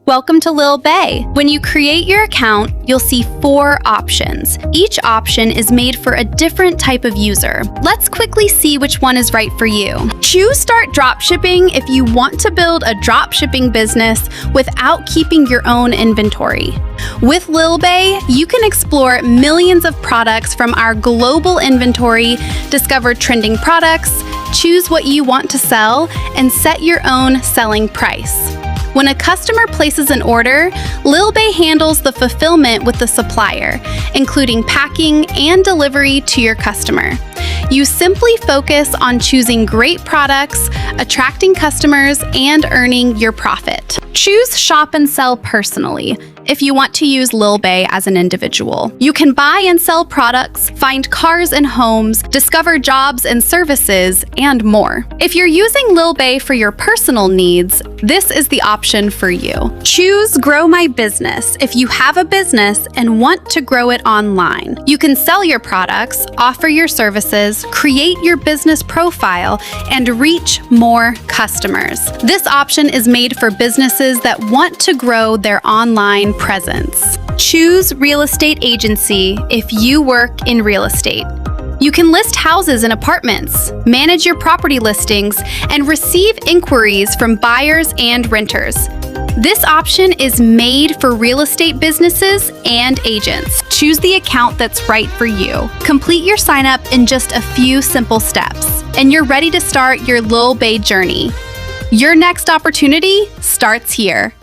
Welcome to LilBay. When you create your account, you'll see 4 options. Each option is made for a different type of user. Let's quickly see which one is right for you. Choose Start Dropshipping if you want to build a dropshipping business without keeping your own inventory. With LilBay, you can explore millions of products from our global inventory, discover trending products, choose what you want to sell, and set your own selling price. When a customer places an order, LilBay handles the fulfillment with the supplier, including packing and delivery to your customer. You simply focus on choosing great products, attracting customers, and earning your profit. Choose Shop and Sell personally if you want to use LilBay as an individual. You can buy and sell products, find cars and homes, discover jobs and services, and more. If you're using LilBay for your personal needs, this is the option for you. Choose Grow My Business if you have a business and want to grow it online. You can sell your products, offer your services, create your business profile, and reach more customers. This option is made for businesses that want to grow their online presence. Choose Real Estate Agency if you work in real estate. You can list houses and apartments, manage your property listings, and receive inquiries from buyers and renters. This option is made for real estate businesses and agents. Choose the account that's right for you. Complete your sign up in just a few simple steps, and you're ready to start your LilBay journey. Your next opportunity starts here.